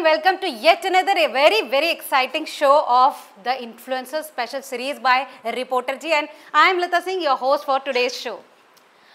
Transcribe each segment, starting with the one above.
and welcome to yet another a very exciting show of the Influencer Special Series by Reporter Ji, and I am Lata Singh, your host for today's show.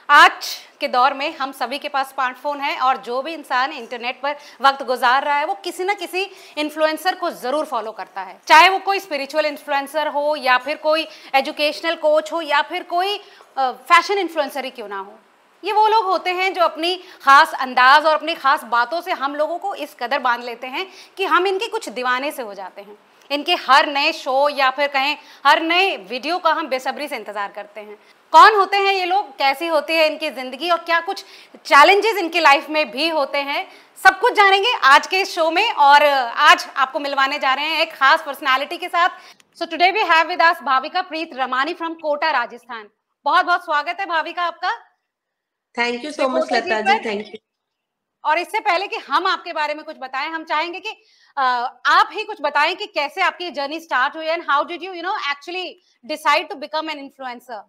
आज के दौर में हम सभी के पास smartphone है और जो भी इंसान इंटरनेट पर वक्त गुजार रहा है वो किसी ना किसी इन्फ्लुएंसर को ज़रूर फॉलो करता है, चाहे वो कोई स्पिरिचुअल इन्फ्लुएंसर हो या फिर कोई एजुकेशनल कोच हो या फिर कोई फैशन इन्फ्लुएंसर ही क्यों ना हो। ये वो लोग होते हैं जो अपनी खास अंदाज और अपनी खास बातों से हम लोगों को इस कदर बांध लेते हैं कि हम इनके कुछ दीवाने से हो जाते हैं। इनके हर नए शो या फिर कहें हर नए वीडियो का हम बेसब्री से इंतज़ार करते हैं। कौन होते हैं ये लोग, कैसी होती है इनकी ज़िंदगी और क्या कुछ चैलेंजेस इनकी लाइफ में भी होते हैं, सब कुछ जानेंगे आज के इस शो में। और आज आपको मिलवाने जा रहे हैं एक खास पर्सनालिटी के साथ। So today we have with us Bhavika Preet Ramani from Kota, Rajasthan. बहुत बहुत स्वागत है भाविका आपका। Thank you so much Lata ji, thank you. और इससे पहले कि हम आपके बारे में कुछ बताएं, हम चाहेंगे कि आप ही कुछ बताएं कि कैसे आपकी जर्नी स्टार्ट हुई and how did you actually decide to become an influencer.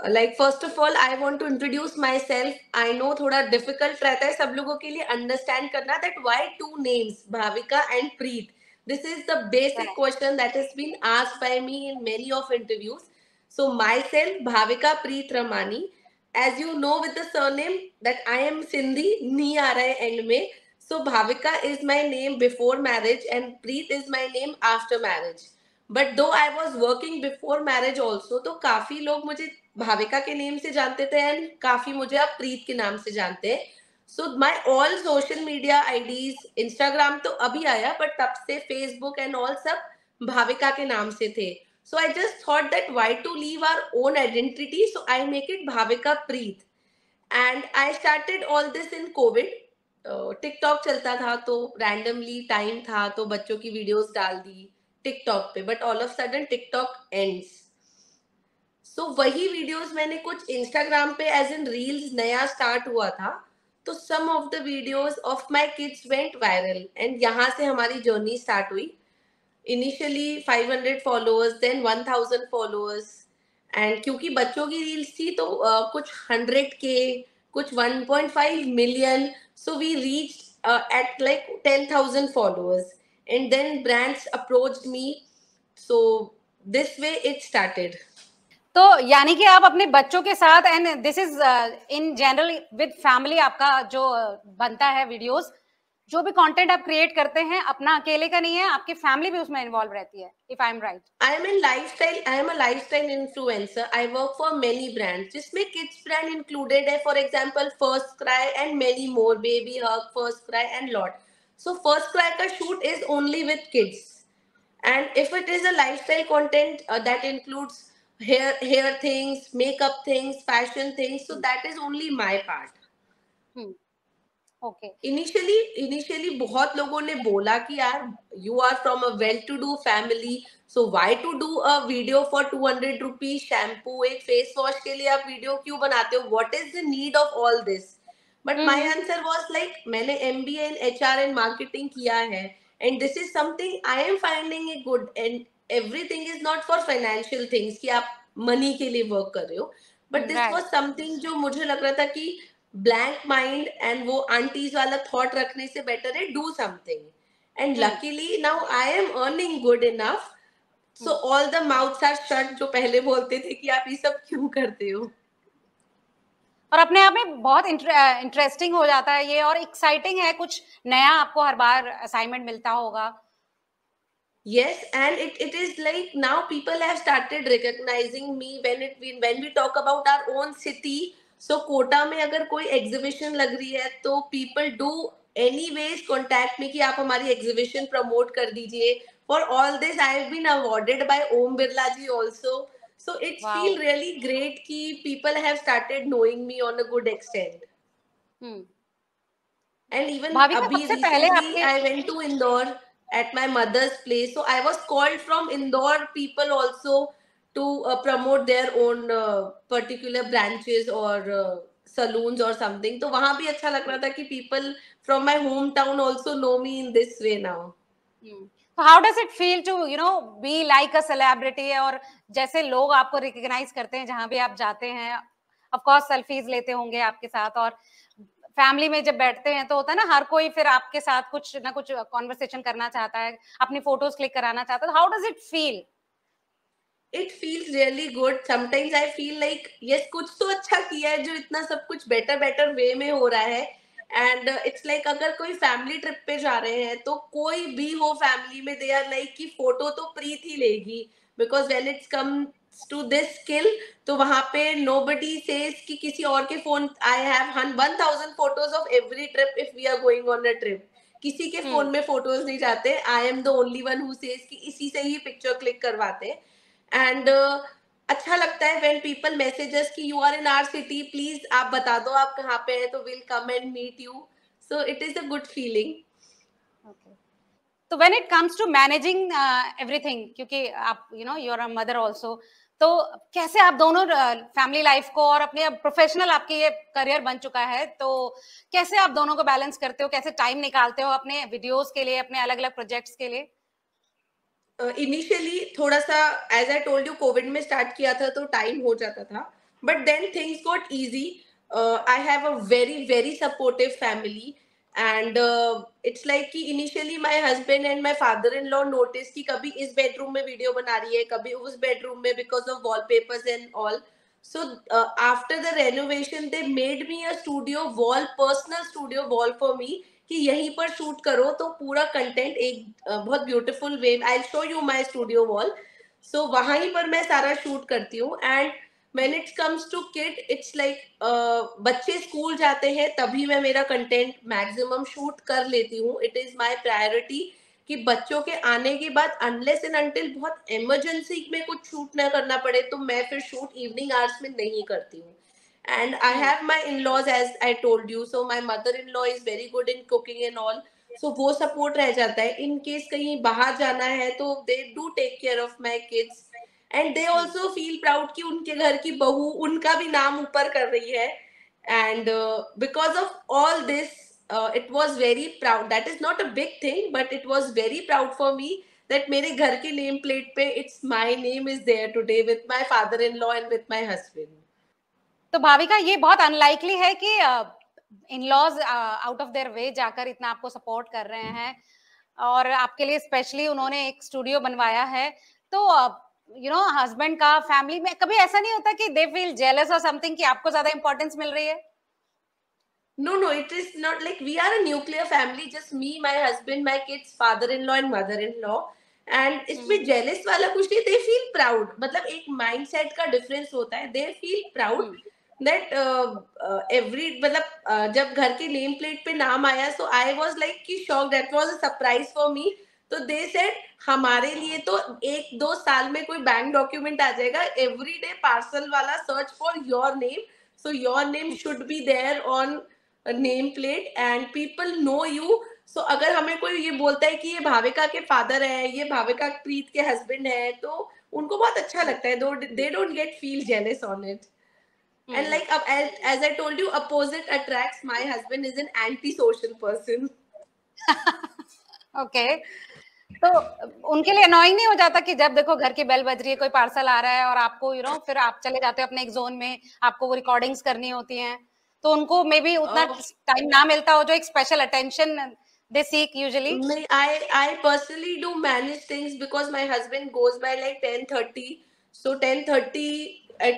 Like first of all I want to introduce myself. I know थोड़ा डिफिकल्ट रहता है सब लोगों के लिए अंडरस्टैंड करना that why two names Bhavika and Preet. This is the basic question that has been asked by me in many of interviews. So myself Bhavika Preet Ramani, as you know with the surname that I am Sindhi, नहीं आ रहा है end में. So Bhavika is my name before marriage and Preet is my name after marriage. But though I was working before marriage also, तो काफी लोग मुझे भाविका के name से जानते थे and काफी मुझे अब प्रीत के नाम से जानते हैं. So my all social media IDs, Instagram तो अभी आया but तब से Facebook and all सब भाविका के नाम से थे. So I just thought that why to leave our own identity, so I make it Bhavika Preet. And I started all this in COVID. TikTok चलता था तो randomly time था तो बच्चों की videos डाल दी TikTok पे, but all of a sudden TikTok ends. So वही videos मैंने कुछ Instagram पे as in reels नया start हुआ था तो some of the videos of my kids went viral and यहाँ से हमारी journey start हुई. Initially 500 followers, then 1000 followers, and क्योंकि बच्चों की रील्स थी तो कुछ 100K, कुछ 1.5 million, so we reached at like 10,000 followers, and then brands approached me, so this way it started. तो यानी कि आप अपने बच्चों के साथ and this is in general with family आपका जो बनता है वीडियोस, जो भी कंटेंट आप क्रिएट करते हैं अपना अकेले का नहीं है, आपकी फैमिली भी उसमें इन्वॉल्व रहती है, if I am right. I am a lifestyle influencer. I work for many brands जिसमें किड्स ब्रांड इंक्लूडेड है, for example First Cry and many more, Baby Hug, First Cry and lot. So First Cry का shoot is only with kids, and if it is a lifestyle content that includes hair things, makeup things, fashion things, so that is only my part. Okay. Initially बहुत लोगों ने बोला कि यार you are from a well-to-do family, so why to do a video for 200 rupees shampoo, एक face wash के लिए आप video क्यों बनाते हो? What is the need of all this? But my answer was like मैंने MBA in HR and marketing किया है, and this is something I am finding it good, and everything is not for financial things कि आप money के लिए work कर रहे हो, but this was something जो मुझे लग रहा था कि blank mind and वो aunties वाला thought रखने से better है do something, and luckily now I am earning good enough, so all the mouths are shut जो पहले बोलते थे कि आप ये सब क्यों करते हो। और अपने आप में बहुत इंटरेस्टिंग हो जाता है ये, और एक्साइटिंग है, कुछ नया आपको हर बार असाइनमेंट मिलता होगा। Yes, and it is like now people have started recognizing me when we talk about our own city. So Kota में अगर कोई एग्जीबिशन लग रही है तो people do anyways contact me कि आप हमारी एग्जीबिशन प्रमोट कर दीजिए। For all this I have been awarded by Om Birla ji also, so it's feel really great कि people have started knowing me on a good extent. And even अभी recently I went to Indore at my mother's place, so I was called from Indore people also to promote their own particular branches or saloons or something, तो वहाँ भी अच्छा लग रहा था कि people from my hometown also know me in this way now. So how does it feel to be like a celebrity? और जैसे लोग आपको recognize करते हैं जहाँ भी आप जाते हैं, of course selfies लेते होंगे आपके साथ, और फैमिली में जब बैठते हैं तो होता है ना, हर कोई फिर आपके साथ कुछ ना कुछ कॉन्वर्सेशन करना चाहता है, अपनी फोटोज क्लिक कराना चाहता है, how does it feel? It feels really good. Sometimes I feel like yes, कुछ तो अच्छा किया है जो इतना सब कुछ बेटर बेटर वे में हो रहा है। एंड इट्स लाइक अगर कोई फैमिली ट्रिप पे जा रहे हैं तो कोई भी हो फैमिली में, दे आर लाइक कि फोटो तो प्रीत ही लेगी, because when it's comes to this skill, तो वहां पे नोबडी सेज कि किसी और के phone, I have 1000 photos of every trip if we are going on a trip. किसी के फोन में फोटोज नहीं जाते, I am the only one who says कि इसी से ही पिक्चर क्लिक करवाते हैं। एंड अच्छा लगता है व्हेन पीपल मैसेजेस कि you are in our city, please आप बता दो आप कहाँ पे हैं, तो will come and meet you. So it is a good feeling. तो when it comes to managing everything, क्योंकि आप you are a mother also, तो कैसे आप दोनों फैमिली लाइफ को और अपने प्रोफेशनल आपकी ये करियर बन चुका है, तो कैसे आप दोनों को बैलेंस करते हो, कैसे टाइम निकालते हो अपने वीडियोस के लिए, अपने अलग अलग प्रोजेक्ट्स के लिए? इनिशियली थोड़ा सा, as I told you, Covid में स्टार्ट किया था तो टाइम हो जाता था, but then things got easy. I have a very very supportive family, and it's like कि initially my husband and my father in law notice कि कभी इस बेडरूम में वीडियो बना रही है, कभी उस बेडरूम में, because of wallpapers and all. So after the renovation, they made me a studio wall, personal studio wall for me, कि यहीं पर शूट करो तो पूरा कंटेंट एक बहुत beautiful way, I show you my studio wall. So वहां ही पर मैं सारा शूट करती हूँ। And when it comes to kid, it's like बच्चे स्कूल जाते हैं तभी मैं मेरा कंटेंट मैक्सिमम शूट कर लेती हूँ। इट इज माय प्रायोरिटी कि बच्चों के आने के बाद अनलेस एंड अनटिल बहुत इमरजेंसी में कुछ शूट ना करना पड़े, तो मैं फिर शूट इवनिंग आवर्स में नहीं करती हूँ। And I have my in-laws, as I told you, so my mother-in-law is very good in cooking and all, so वो support रह जाता है। in case कहीं बाहर जाना है तो they do take care of my kids, and they also feel proud कि उनके घर की बहू उनका भी नाम ऊपर कर रही है। and because of all this, it was very proud, that is not a big thing, but it was very proud for me that मेरे घर के नेम प्लेट पे it's my name is there today with my father-in-law and with my husband. तो भाविका, ये बहुत unlikely है कि in laws out of their way जाकर इतना आपको सपोर्ट कर रहे हैं, और आपके लिए स्पेशली उन्होंने एक स्टूडियो बनवाया है। तो हस्बैंड का फैमिली में कभी ऐसा नहीं होता कि दे फील जेलस और समथिंग कि आपको ज्यादा इंपॉर्टेंस मिल रही है? No, no, it is not like we are a nuclear family, just me, my husband, my kids, father-in-law and mother-in-law. And इसमें jealous वाला कुछ नहीं, they feel proud, मतलब एक mindset का difference होता है, they feel proud that every, मतलब जब घर के name plate पे नाम आया, so I was like कि shocked, that was a surprise for me. तो they said हमारे लिए तो 1-2 साल में कोई बैंक डॉक्यूमेंट आ जाएगा, everyday parcel वाला search for your name, so your name should be there on name plate and people know you. So अगर हमें कोई ये बोलता है कि ये भाविका के फादर है, ये भाविका प्रीत के हस्बैंड है, तो उनको बहुत अच्छा लगता है, they don't get feel jealous on it. And like as I told you, opposite attracts, my husband is an anti-social person. Okay. तो उनके लिए अनोइंग नहीं हो जाता कि जब देखो घर की बेल बज रही है, कोई पार्सल आ रहा है और आपको फिर आप चले जाते हो अपने एक जोन में, आपको वो रिकॉर्डिंग्स करनी होती हैं, तो उनको मे बी उतना टाइम ना मिलता हो जो एक special attention they seek usually? I personally do manage things because my husband goes by like 10:30, so 10:30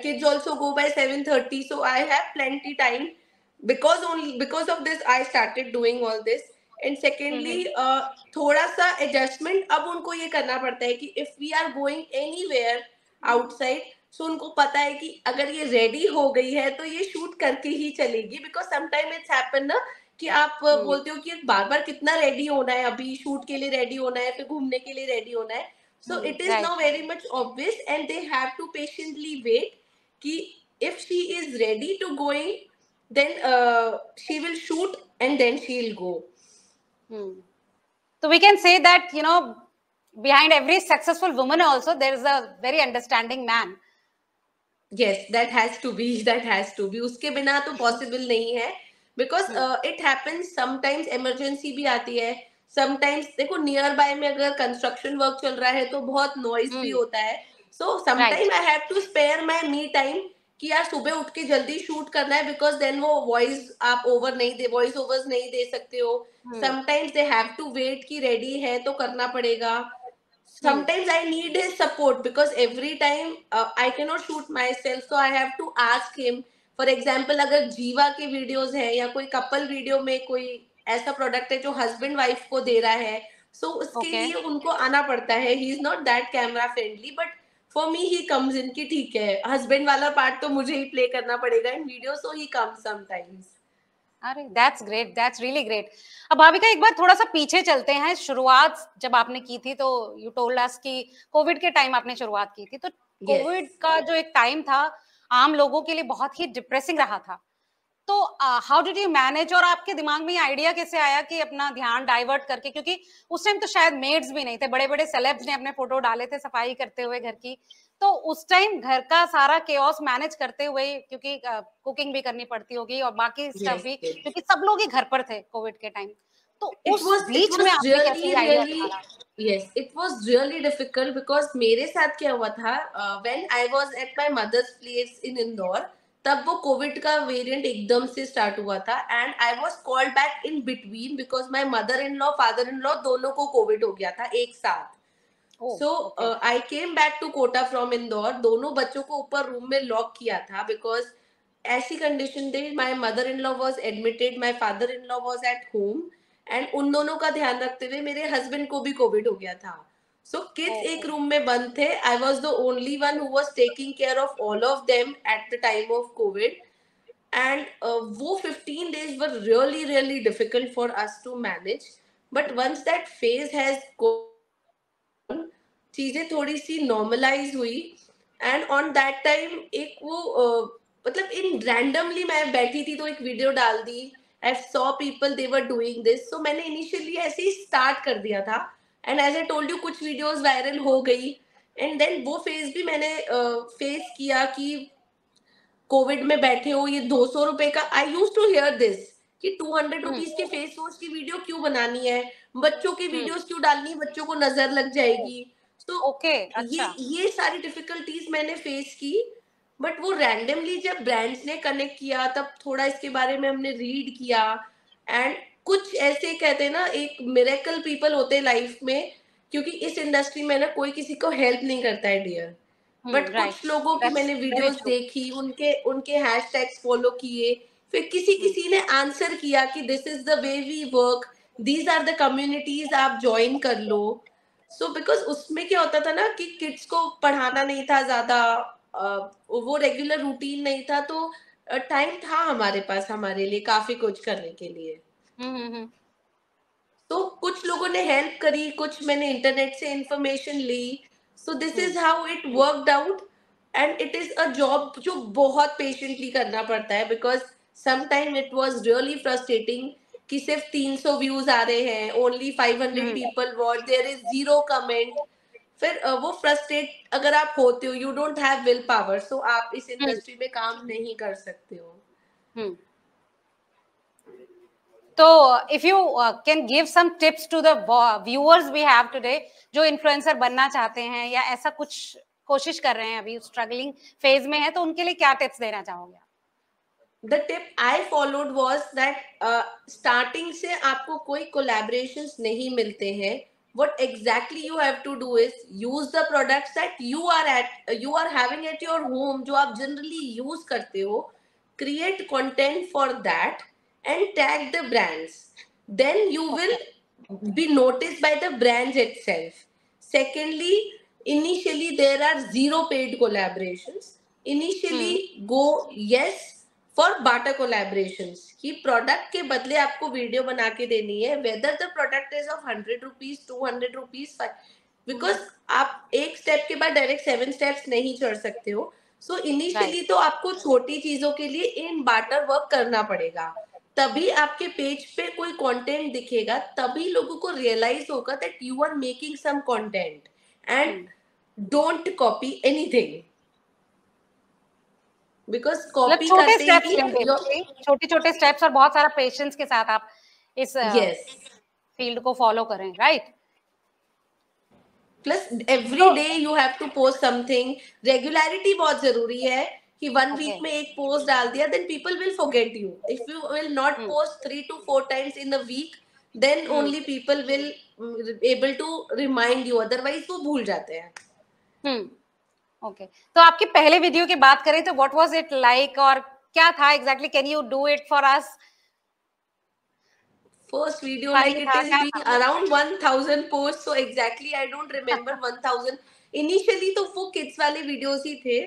kids also go by 7:30, so I have plenty time, because of this I started doing all this. And secondly, थोड़ा सा adjustment अब उनको ये करना पड़ता है कि if we are going anywhere outside, so उनको पता है कि अगर ये ready हो गई है तो ये shoot करके ही चलेगी, because sometimes it's happen ना कि आप बोलते हो कि बार बार कितना रेडी होना है, अभी शूट के लिए रेडी होना है, फिर घूमने के लिए रेडी होना है। So it is now very much obvious and they have to patiently wait कि if she is ready to going, then she will shoot and then she will go. So we can say that behind every successful woman also there is a very understanding man. Yes, that has to be, that has to be, उसके बिना तो possible नहीं है, because it happens sometimes, emergency भी आती है sometimes. देखो near by में अगर कंस्ट्रक्शन वर्क चल रहा है तो बहुत नॉइज भी होता है, so sometime I have to spare my me time कि यार सुबह उठ के जल्दी शूट करना है, बिकॉज देन वो वॉइस आप वॉइस ओवर्स नहीं दे सकते हो. Sometimes they have to wait कि रेडी है तो करना पड़ेगा. Sometimes I need his support because every time I cannot shoot myself, so I have to ask him. For example, अगर जीवा के वीडियोस है या कोई कपल वीडियो में कोई ऐसा प्रोडक्ट है जो हस्बैंड वाइफ को दे रहा है, so उसके Okay. लिए उनको आना पड़ता है. He is not that camera friendly, but for me he comes in कि ठीक है, हस्बैंड वाला पार्ट तो मुझे ही प्ले करना पड़ेगा in video, so he comes sometimes. अरे that's great, that's really great. अब भाविका एक बार थोड़ा सा पीछे चलते हैं. शुरुआत जब आपने की थी तो यू टोल्ड अस कि कोविड के टाइम आपने शुरुआत की थी, तो कोविड का जो एक टाइम था आम लोगों के लिए बहुत ही डिप्रेसिंग रहा था. तो हाउ डिड यू मैनेज, और आपके दिमाग में ये आइडिया कैसे आया कि अपना ध्यान डाइवर्ट करके, क्योंकि उस टाइम तो शायद मेड्स भी नहीं थे, बड़े बड़े सेलेब्स ने अपने फोटो डाले थे सफाई करते हुए घर की, तो उस टाइम घर का सारा केओस मैनेज करते हुए, क्योंकि कुकिंग भी करनी पड़ती होगी और बाकी स्टफ भी, क्योंकि सब लोग ही घर पर थे कोविड के टाइम, तो उस बीच में आपने कैसे आइडिया निकाला? Yes, it was really difficult because मेरे साथ क्या हुआ था, when I was at my mother's place in Indore, तब वो कोविड का वेरिएंट एकदम से स्टार्ट हुआ था, and I was called back in between because my mother in law father in law दोनों को कोविड हो गया था एक साथ. So I came back to Kota from Indore. दोनों बच्चों को ऊपर रूम में लॉक किया था बिकॉज ऐसी कंडीशन थी. My mother in law was admitted, my father in law was at home, and उन दोनों का ध्यान रखते हुए मेरे हस्बैंड को भी कोविड हो गया था. सो किड्स एक रूम में बंद थे. I was the only one who was taking care of all of them at the time of Covid, and वो 15 days were really really difficult for us to manage. But once that phase has चीजें थोड़ी सी normalise हुई, and on that time एक वो मतलब इन randomly मैं बैठी थी तो एक वीडियो डाल दी. I saw people they were doing this, so मैंने इनिशियली ऐसे ही स्टार्ट कर दिया था, and as I told you कुछ वीडियोस वायरल हो गई, एंड देन वो फेज भी मैंने फेस किया कि कोविड में बैठे हो, ये 200 रुपए का. आई यूज टू हियर दिस कि 200 रुपीज के फेस वॉश की वीडियो क्यों बनानी है, बच्चों की वीडियोस क्यों डालनी है, बच्चों को नजर लग जाएगी. तो अच्छा. ये सारी डिफिकल्टीज मैंने फेस की. बट वो रैंडमली जब ब्रांड्स ने कनेक्ट किया तब थोड़ा इसके बारे में हमने रीड किया, एंड कुछ ऐसे कहते हैं ना, एक मिरेकल पीपल होते हैं लाइफ में, क्योंकि इस इंडस्ट्री में ना कोई किसी को हेल्प नहीं करता है डियर. बट कुछ लोगों की मैंने वीडियोस देखी, उनके उनके हैशटैग्स फॉलो किए, फिर किसी ने आंसर किया कि this is the way we work, these are the communities, आप ज्वाइन कर लो. सो बिकॉज उसमें क्या होता था ना कि किड्स को पढ़ाना नहीं था ज्यादा, वो रेगुलर रूटीन नहीं था, तो टाइम था हमारे पास हमारे लिए काफी कुछ करने के लिए. तो कुछ लोगों ने हेल्प करी, कुछ मैंने इंटरनेट से इंफॉर्मेशन ली. So this is how it worked out, and it is a job जो बहुत पेशेंटली करना पड़ता है, because sometime it was really frustrating कि सिर्फ 300 व्यूज आ रहे हैं, only 500 people watch, there is zero comment. फिर वो फ्रस्ट्रेट अगर आप होते हो, you don't have will power, so आप इस इंडस्ट्री में काम नहीं कर सकते हो. तो if you can give some tips to the viewers we have today जो इन्फ्लुएंसर बनना चाहते हैं या ऐसा कुछ कोशिश कर रहे हैं, अभी स्ट्रगलिंग फेज में है, तो उनके लिए क्या टिप्स देना चाहोगे? The tip I followed was that starting से आपको कोई collaborations नहीं मिलते हैं. What exactly you have to do is use the products that you are having at your home, जो आप generally use करते हो. Create content for that and tag the brands. Then you will be noticed by the brands itself. Secondly, initially there are zero paid collaborations. Initially go yes for barter collaborations, कि product के बदले आपको video बना के देनी है, whether the product is of 100 rupees 200 rupees, because आप एक स्टेप के बाद डायरेक्ट 7 स्टेप्स नहीं चढ़ सकते हो. सो इनिशियली तो आपको छोटी चीजों के लिए इन बाटर वर्क करना पड़ेगा, तभी आपके पेज पे कोई कंटेंट दिखेगा, तभी लोगों को रियलाइज होगा that you are making some content, and don't copy anything. Because copy छोटे स्टेप्स, छोटे स्टेप्स और बहुत सारा पेशेंस के साथ आप इस फील्ड को फॉलो करें, right? Plus every day you have to post something. Regularity बहुत जरूरी है कि 1 Okay. वीक में एक पोस्ट डाल दिया, then people will forget you. If you will not post 3 to 4 times in a week, then only people will able to remind you, otherwise वो भूल जाते हैं. ओके, तो आपकी पहले वीडियो की बात करें तो व्हाट वाज इट लाइक, और क्या था exactly, can you do it for us? First video, funny like it था, is क्या being था? around 1000 posts, so exactly I don't remember 1000. Initially तो वो किड्स वाले वीडियोस ही थे,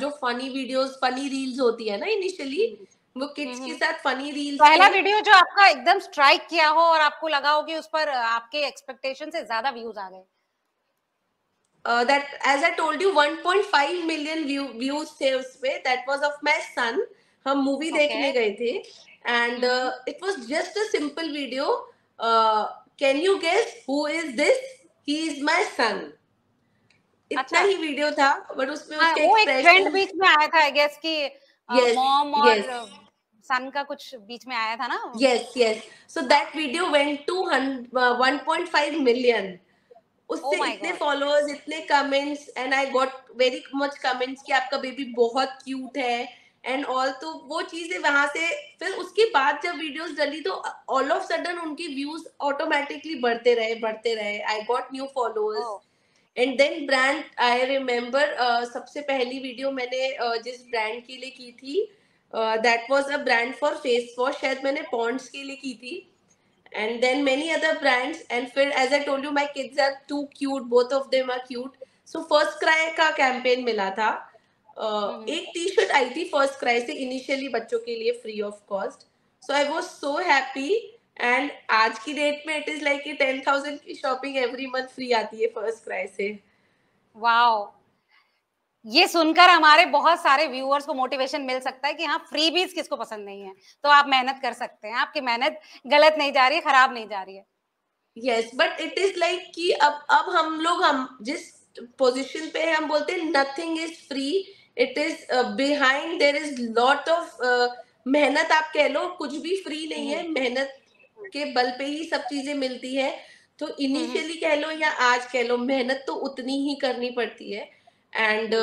जो फनी वीडियोस, फनी रील्स होती है ना, इनिशियली वो किड्स के साथ फनी रील्स पहला थे. वीडियो जो आपका एकदम स्ट्राइक किया हो और आपको लगा हो कि उस पर आपके एक्सपेक्टेशन से ज्यादा व्यूज आ गए? That, as I told you, 1.5 million views थे उसपे. That was of my son. हम मूवी देखने गए थे, and it was just a simple video. Can you guess who is this? He is my son. इतना ही video था, but उसमें उसके वो एक ट्रेंड एक्सप्रेशन. बीच में आया था आई गेस कि Yes, मॉम और yes, सन का कुछ बीच में आया था ना. yes, yes. So that video went to 1.5 million. ओ उससे माय इतने गॉड. फॉलोअर्स, इतने comments, and I got very much comments कि आपका बेबी बहुत क्यूट है एंड ऑल. तो वो चीजें वहां से, फिर उसके बाद जब वीडियोस डली तो ऑल ऑफ सडन उनके व्यूज ऑटोमेटिकली बढ़ते रहे. I got new followers. And then brand, I remember सबसे पहली वीडियो मैंने जिस ब्रांड के लिए की थी, that was a brand for face wash. शायद मैंने पॉन्ड्स के लिए की थी. And then many other brands, and फिर as I told you, my kids are too cute, both of them are cute. So first cry का campaign मिला था. एक टी शर्ट आई थी फर्स्ट क्राई से इनिशियली बच्चों के लिए free of cost. So I was so happy. And आज की डेट में इट इज लाइक 10,000 की शॉपिंग एवरी मंथ फ्री आती है फर्स्ट क्राई से. वाओ, ये सुनकर हमारे बहुत सारे व्यूअर्स को मोटिवेशन मिल सकता है कि हाँ, फ्रीबीज किसको पसंद नहीं है, तो आप मेहनत कर सकते हैं, आपकी मेहनत गलत नहीं जा रही है, खराब नहीं जा रही है. Yes, but it is like कि अब हम जिस पोजीशन पे है, हम बोलते हैं nothing is free. It is behind, there is lot of मेहनत. आप कह लो कुछ भी फ्री नहीं है, मेहनत के बल पे ही सब चीजें मिलती है. तो इनिशियली कह लो या आज कह लो, मेहनत तो उतनी ही करनी पड़ती है. And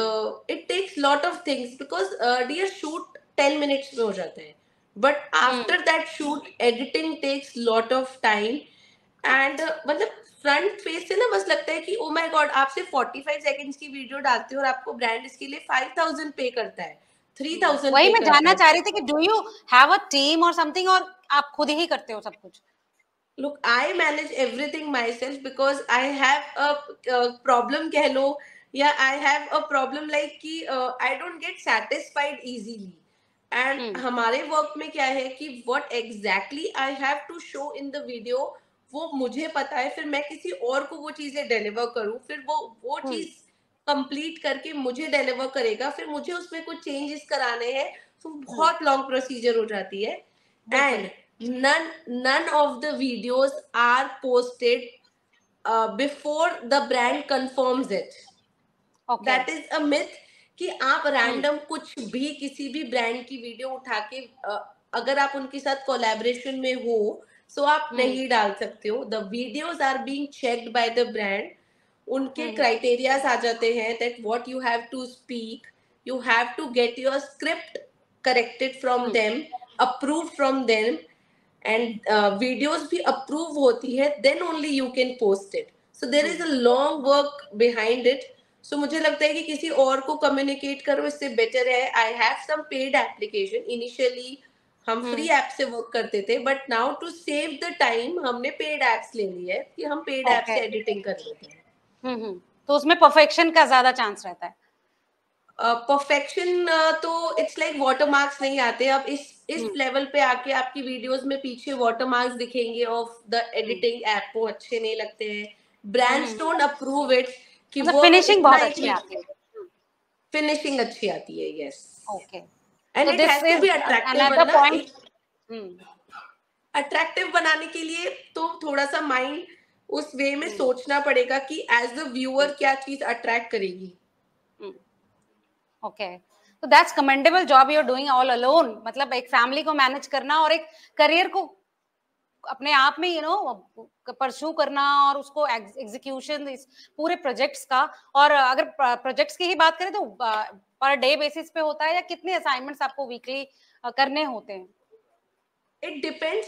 it takes lot of things, because dear shoot 10 minutes में हो जाता है, but after that shoot editing takes lot of time. And मतलब फ्रंट फेस से ना बस लगता है कि ओ माय गॉड, आप सिर्फ 45 सेकंड्स की वीडियो डालते हो और आपको ब्रांड इसके लिए 5,000 पे करता है, 3,000 वही पे मैं करता जानना है. चाह रही थी कि do you have a team और समथिंग, और आप खुद ही करते हो सब कुछ? Look, I manage everything myself because I have a problem कह लो, या I have a problem like कि I don't get satisfied easily. And हमारे वर्क में क्या है कि what exactly I have to show in the video, वो मुझे पता है. फिर मैं किसी और को वो चीजें डिलीवर करूँ, फिर वो चीज कंप्लीट करके मुझे डिलीवर करेगा, फिर मुझे उसमें कुछ चेंजेस कराने हैं, तो बहुत लॉन्ग प्रोसीजर हो जाती है. And none of the videos are posted before the brand confirms it. That is a myth कि आप रैंडम कुछ भी किसी भी ब्रांड की वीडियो उठा के अगर आप उनके साथ कोलैबोरेशन में हो, सो आप नहीं डाल सकते हो. The videos are being checked by the brand. उनके क्राइटेरियाज आ जाते हैं that what you have to speak, you have to get your script corrected from them, approve from them, and videos भी अप्रूव होती है, then only you can post it. So there is a long work behind it. So मुझे लगता है कि किसी और को कम्युनिकेट करो, इससे बेटर है. I have some paid application. Initially हम फ्री ऐप से वर्क करते थे, but now to save the time हमने पेड एप्स ले ली है कि हम पेड ऐप से एडिटिंग कर लेते हैं. तो उसमें परफेक्शन का ज्यादा चांस रहता है? परफेक्शन तो इट्स लाइक वाटरमार्क्स नहीं आते. अब इस लेवल पे आके आपकी वीडियोस में पीछे वाटरमार्क्स दिखेंगे ऑफ द एडिटिंग ऐप, वो अच्छे नहीं लगते हैं. ब्रांड्स डोंट अप्रूव इट कि वो फिनिशिंग इतना बहुत अच्छी आती है. फिनिशिंग अच्छी आती है. यस, ओके, एंड तो it this has two is be attractive. Another point. Attractive बनाने के लिए तो थोड़ा सा माइंड उस वे में सोचना पड़ेगा कि एज द व्यूअर क्या चीज अट्रैक्ट करेगी. ओके, तो that's commendable job you are doing all alone. मतलब एक फैमिली को मैनेज करना और एक करियर को अपने आप में परस्यू करना और उसको एग्जीक्यूशन इस पूरे प्रोजेक्ट्स का, और अगर प्रोजेक्ट्स की ही बात करें तो पर डे बेसिस पे होता है या कितने असाइनमेंट्स आपको वीकली करने होते हैं? It depends.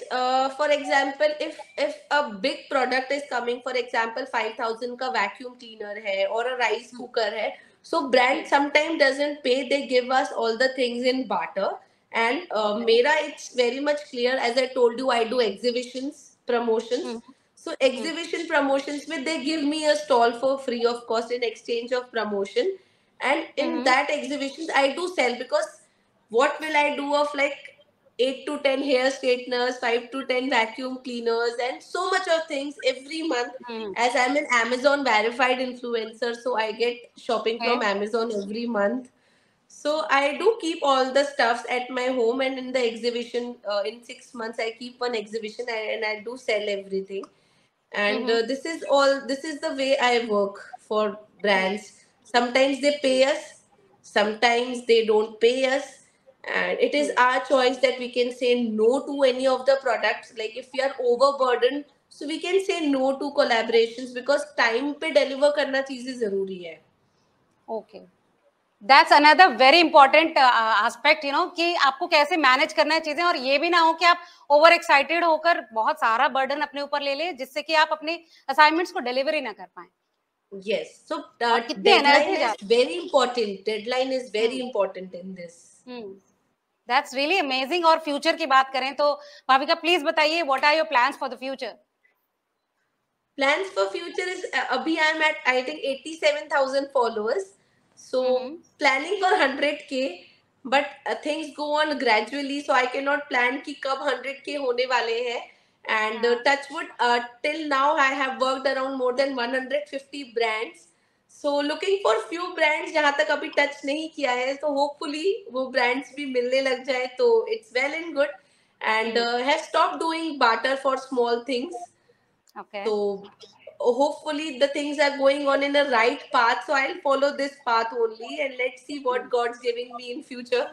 For example, if a big product is coming, for example, 5,000 का vacuum cleaner है और a rice cooker है, so brand sometimes doesn't pay. They give us all the things in barter. And मेरा it's very much clear. As I told you, I do exhibitions, promotions. So exhibition promotions में they give me a stall for free of cost in exchange of promotion. And in that exhibitions, I do sell, because what will I do of like 8 to 10 hair straighteners, 5 to 10 vacuum cleaners, and so much of things every month. As I'm an Amazon verified influencer, so I get shopping from Okay. Amazon every month. So I do keep all the stuffs at my home, and in the exhibition, in 6 months, I keep one exhibition, and I do sell everything. And this is the way I work for brands. Sometimes they pay us, sometimes they don't pay us, and it is our choice that we can say no to any of the products. Like if we are overburdened, so we can say no to collaborations, because time पे deliver करना चीजें जरूरी है. Okay, that's another very important aspect, कि आपको कैसे manage करना है चीजें, और ये भी ना हो कि आप ओवर एक्साइटेड होकर बहुत सारा बर्डन अपने ऊपर ले लें जिससे कि आप अपने असाइनमेंट्स को डिलीवर ही ना कर पाए. Yes, so और कितनी deadline energy is very important. Deadline is very important in this. That's really amazing. और फ्यूचर की बात करें तो भाविका प्लीज बताइए, what are your plans for the future? Plans for future is abhi I am at, I think, 87,000 followers. So planning for 100K, but things go on gradually, so I cannot plan कि कब 100K होने वाले हैं. And touch wood, till now I have worked around more than 150 brands. So looking for few brands जहाँ तक अभी touch नहीं किया है, so hopefully वो brands भी मिलने लग जाए, तो it's well and good. And have stopped doing barter for small things. Okay. So hopefully the things are going on in a right path. So I'll follow this path only, and let's see what God's giving me in future.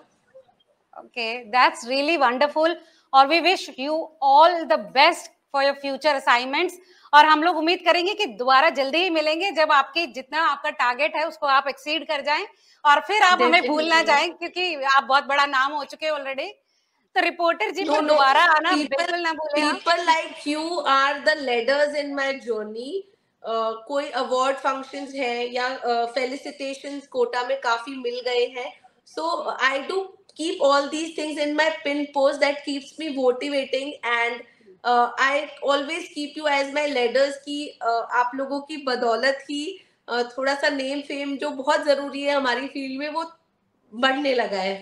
Okay, that's really wonderful. और we wish you all the best for your future assignments. और हम लोग उम्मीद करेंगे कि दोबारा जल्दी ही मिलेंगे जब आपके जितना आपका टारगेट है उसको आप एक्सीड कर जाएं, और फिर आप हमें भूल ना जाएं, क्योंकि आप बहुत बड़ा नाम हो चुके हैं ऑलरेडी. तो रिपोर्टर जी पे दोबारा आना बिल्कुल ना भूलें. People like you are the leaders in my journey. कोई अवार्ड फंक्शंस है या फेलिसिटेशंस कोटा में काफी मिल गए हैं. So I do keep all these things in my pin post that keeps me motivating, and I always keep you as my leaders की आप लोगों की बदौलत ही थोड़ा सा नेम फेम जो बहुत जरूरी है हमारी फील्ड में वो बढ़ने लगा है.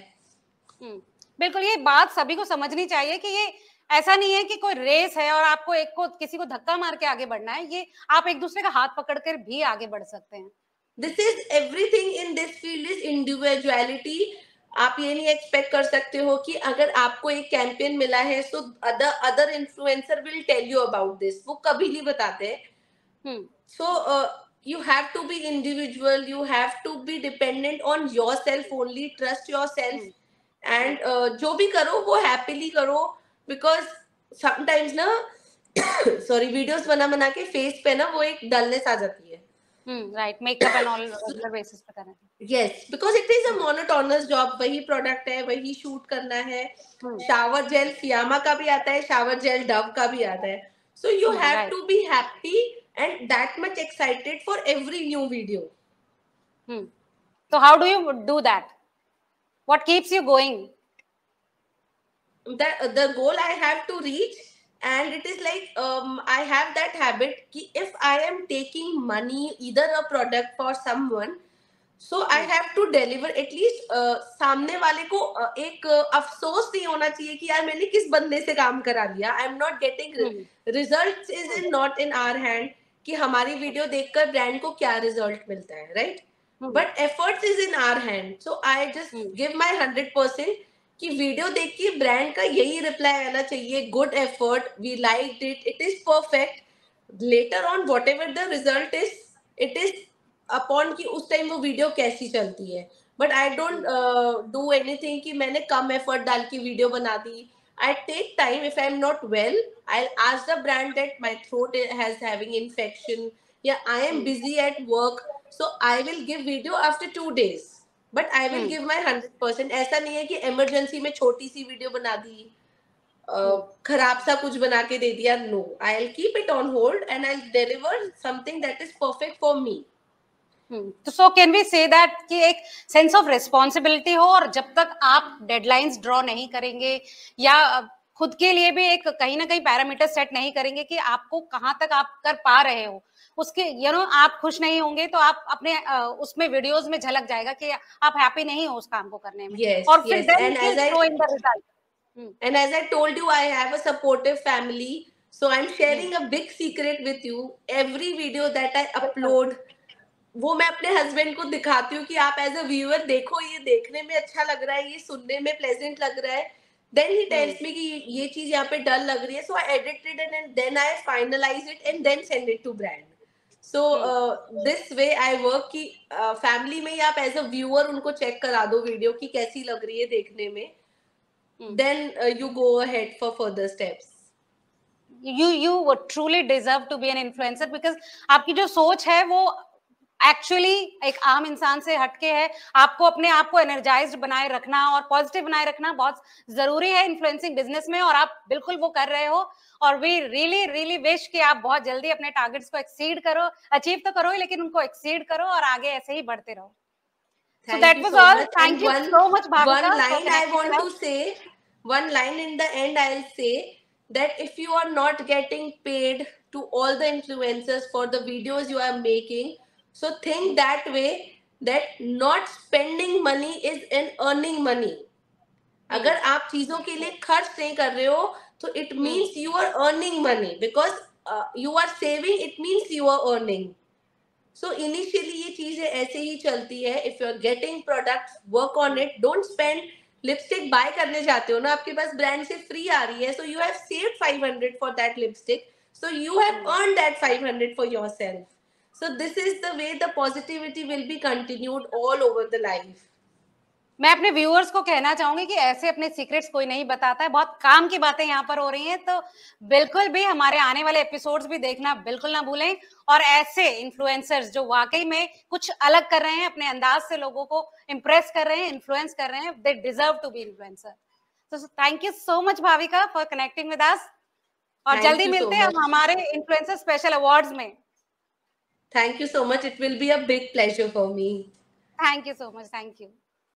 बिल्कुल, ये बात सभी को समझनी चाहिए कि ये ऐसा नहीं है कि कोई रेस है और आपको एक को किसी को धक्का मार के आगे बढ़ना है. ये आप एक दूसरे का हाथ पकड़कर भी आगे बढ़ सकते हैं. This is everything in this field is individuality. आप ये नहीं एक्सपेक्ट कर सकते हो कि अगर आपको एक कैंपेन मिला है so other influencer will tell you about this. वो कभी नहीं बताते. सो you have to be individual, you have to be dependent on yourself only, trust yourself, and जो भी करो वो happily करो, because sometimes ना sorry videos बना के face पे ना वो एक dullness आ जाती है. Right, makeup and all regular basis पे करना. Yes, because it is a monotonous job. वही product है, वही shoot करना है. Shower gel Fiyama का भी आता है, shower gel Dove का भी आता है. So you have to be happy and that much excited for every new video. So how do you do that? What keeps you going? The goal I have to reach, and it is like I have that habit कि if I am taking money, either a product for someone, so I have to deliver at least सामने वाले को एक अफसोस नहीं होना चाहिए कि यार मैंने किस बंदे से काम करा लिया. I am not getting results is not in our hand कि हमारी वीडियो देखकर ब्रांड को क्या रिजल्ट मिलता है, right? But efforts is in our hand. So I just give my 100% कि वीडियो देख के ब्रांड का यही रिप्लाई आना चाहिए, good effort, we liked it, it is perfect. Later on whatever the result is, it is upon कि उस time वो वीडियो कैसी चलती है. But I don't do anything कि मैंने कम एफर्ट डाल के वीडियो बना दी, I take time. If I'm not well, I'll ask the brand that my throat has having infection. Yeah, I am busy at work, so I will give video after 2 days. But I will give my 100%. ऐसा नहीं है कि emergency में छोटी सी video बना दी, खराब सा कुछ बना के दे दिया. No, I'll keep it on hold and I'll deliver something that is perfect for me. तो so can we say that कि एक सेंस ऑफ रिस्पॉन्सिबिलिटी हो, और जब तक आप डेडलाइंस ड्रॉ नहीं करेंगे या खुद के लिए भी एक कहीं ना कहीं पैरामीटर सेट नहीं करेंगे कि आपको कहाँ तक आप कर पा रहे हो, उसके आप खुश नहीं होंगे तो आप अपने उसमें वीडियोस में झलक जाएगा कि आप हैप्पी नहीं हो उस काम को करने में. Yes, और फिर yes. Then And it will show in the result. And as I told you, I have a supportive family. So I'm sharing a big secret with you. Every video that I upload, वो मैं अपने husband को दिखाती हूँ कि आप as a viewer देखो, ये देखने में अच्छा लग रहा है, ये सुनने में प्लेजेंट लग रहा है. देन ही टेल्स मी कि ये चीज यहाँ पे डल लग रही है. So I edited it and then I finalize it and then send it to brand. So this way I work कि फैमिली में ही आप एज अ व्यूअर उनको चेक करा दो वीडियो की कैसी लग रही है देखने में. Then you go ahead for further steps. You would truly deserve to be an influencer because आपकी जो सोच है वो एक्चुअली एक आम इंसान से हटके है. आपको अपने आप को एनर्जाइज्ड बनाए रखना और पॉजिटिव बनाए रखना बहुत जरूरी है इन्फ्लुएंसिंग बिजनेस में, और आप बिल्कुल वो कर रहे हो. और वी रियली रियली विश कि आप बहुत जल्दी अपने टारगेट्स को एक्सीड करो, अचीव तो करो लेकिन उनको एक्सीड करो और आगे ऐसे ही बढ़ते रहो. So that was all. Thank you so much, Bhavika. One line I want to say, one line in the end I'll say that if you are not getting paid to all the influencers for the videos you are making, so think that way, that not spending money is in earning money. अगर आप चीजों के लिए खर्च नहीं कर रहे हो तो it means you are earning money, because you are saving, it means you are earning. So initially ये चीजें ऐसे ही चलती है. If you're getting products, work on it. Don't spend. Lipstick buy करने जाते हो ना, आपके पास ब्रांड से फ्री आ रही है, so you have saved 500 for that lipstick, so you have earned that 500 for yourself. So this is the way the positivity will be continued all over the life. मैं अपने व्यूअर्स को कहना चाहूंगी कि ऐसे अपने सीक्रेट्स कोई नहीं बताता है, बहुत काम की बातें यहाँ पर हो रही हैं, तो बिल्कुल भी हमारे आने वाले एपिसोड्स भी देखना बिल्कुल ना भूलें. और ऐसे इन्फ्लुएंसर्स जो वाकई में कुछ अलग कर रहे हैं, अपने अंदाज से लोगों को इम्प्रेस कर रहे हैं, इन्फ्लुएंस कर रहे हैं, they deserve to be influencer. तो thank you so much Bhavika for connecting with us, और जल्दी मिलते हैं हम हमारे इन्फ्लुएंसर स्पेशल अवार्ड्स में. Thank you so much. It will be a big pleasure for me. Thank you so much. Thank you.